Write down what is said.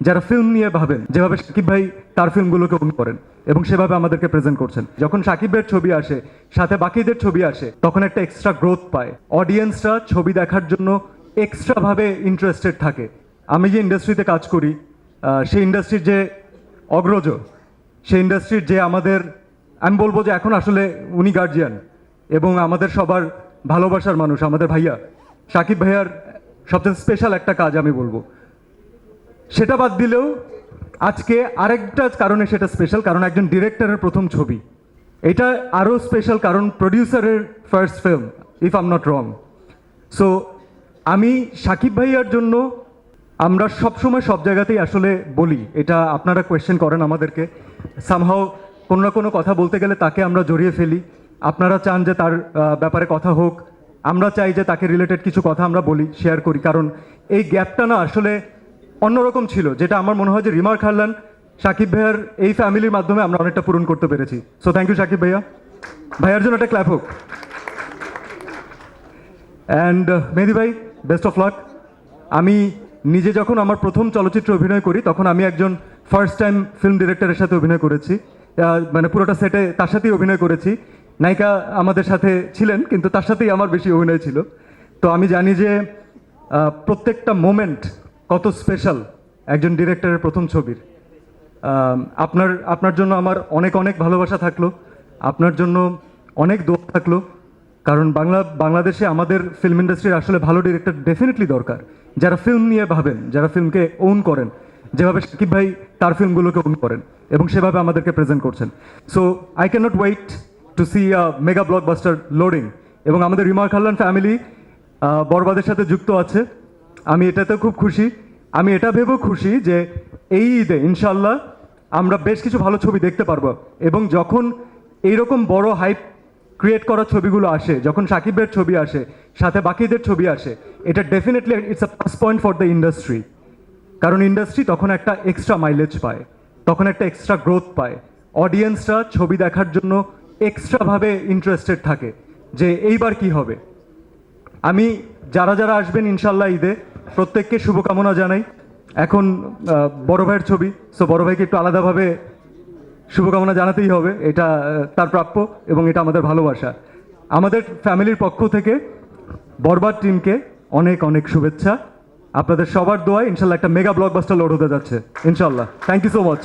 যারা ফিল্ম নিয়ে ভাবেন, যেভাবে শাকিব ভাই তার ফিল্মগুলোকে ওন করেন এবং সেভাবে আমাদেরকে প্রেজেন্ট করছেন। যখন শাকিবের ছবি আসে, সাথে বাকিদের ছবি আসে, তখন একটা এক্সট্রা গ্রোথ পায়। অডিয়েন্সরা ছবি দেখার জন্য এক্সট্রাভাবে ইন্টারেস্টেড থাকে। আমি যে ইন্ডাস্ট্রিতে কাজ করি, সেই ইন্ডাস্ট্রির যে অগ্রজ, সেই ইন্ডাস্ট্রির যে আমাদের, আমি বলবো যে এখন আসলে উনি গার্জিয়ান এবং আমাদের সবার ভালোবাসার মানুষ, আমাদের ভাইয়া শাকিব ভাইয়ার সবচেয়ে স্পেশাল একটা কাজ আমি বলবো। সেটা বাদ দিলেও আজকে আরেকটা কারণে সেটা স্পেশাল, কারণ একজন ডিরেক্টরের প্রথম ছবি। এটা আরও স্পেশাল কারণ প্রডিউসারের first film, if I am not wrong. So আমি শাকিব ভাইয়ার জন্য, আমরা সবসময় সব জায়গাতেই আসলে বলি, এটা আপনারা কোয়েশ্চেন করেন আমাদেরকে, সামহাও কোনো না কোনো কথা বলতে গেলে তাকে আমরা জড়িয়ে ফেলি। আপনারা চান যে তার ব্যাপারে কথা হোক, আমরা চাই যে তাকে রিলেটেড কিছু কথা আমরা বলি, শেয়ার করি, কারণ এই গ্যাপটা না আসলে অন্যরকম ছিল, যেটা আমার মনে হয় যে রিমার খারলান শাকিব ভাইয়ার এই ফ্যামিলির মাধ্যমে আমরা অনেকটা পূরণ করতে পেরেছি। সো থ্যাংক ইউ শাকিব ভাইয়া, ভাইয়ার জন্য একটা ক্ল্যাপ হোক। অ্যান্ড মেহেদি ভাই, বেস্ট অফ লাক। আমি নিজে যখন আমার প্রথম চলচ্চিত্রে অভিনয় করি, তখন আমি একজন ফার্স্ট টাইম ফিল্ম ডিরেক্টরের সাথে অভিনয় করেছি, মানে পুরোটা সেটে তার সাথেই অভিনয় করেছি। নায়িকা আমাদের সাথে ছিলেন, কিন্তু তার সাথেই আমার বেশি অভিনয় ছিল। তো আমি জানি যে প্রত্যেকটা মোমেন্ট কত স্পেশাল একজন ডিরেক্টরের প্রথম ছবির। আপনার জন্য আমার অনেক অনেক ভালোবাসা থাকলো, আপনার জন্য অনেক দোয়া থাকলো, কারণ বাংলাদেশে আমাদের ফিল্ম ইন্ডাস্ট্রির আসলে ভালো ডিরেক্টর ডেফিনেটলি দরকার, যারা ফিল্ম নিয়ে ভাবেন, যারা ফিল্মকে ওন করেন, যেভাবে শাকিব ভাই তার ফিল্মগুলোকে ওন করেন এবং সেভাবে আমাদেরকে প্রেজেন্ট করছেন। So I cannot wait to see a mega blockbuster loading. এবং আমাদের রিমার খারলান ফ্যামিলি বরবাদের সাথে যুক্ত আছে, আমি এটাতে খুব খুশি। আমি এটা ভেবেও খুশি যে এই ঈদে ইনশাল্লাহ আমরা বেশ কিছু ভালো ছবি দেখতে পারবো, এবং যখন এইরকম বড় হাইপ ক্রিয়েট করা ছবিগুলো আসে, যখন শাকিবের ছবি আসে, সাথে বাকিদের ছবি আসে, এটা definitely it's a plus point for the industry. কারণ ইন্ডাস্ট্রি তখন একটা এক্সট্রা মাইলেজ পায়, তখন একটা এক্সট্রা গ্রোথ পায়। অডিয়েন্সরা ছবি দেখার জন্য এক্সট্রাভাবে ইন্টারেস্টেড থাকে যে এইবার কি হবে। আমি যারা যারা আসবেন ইনশাল্লাহ ঈদে, প্রত্যেককে শুভকামনা জানাই। এখন বড় ভাইয়ের ছবি, সো বড় ভাইকে একটু আলাদাভাবে শুভকামনা জানাতেই হবে, এটা তার প্রাপ্য এবং এটা আমাদের ভালোবাসা। আমাদের ফ্যামিলির পক্ষ থেকে বরবাদ টিমকে অনেক অনেক শুভেচ্ছা। আপনাদের সবার দোয়ায় ইনশাল্লাহ একটা মেগা ব্লকবাস্টার লোড হতে যাচ্ছে ইনশাল্লাহ। Thank you so much.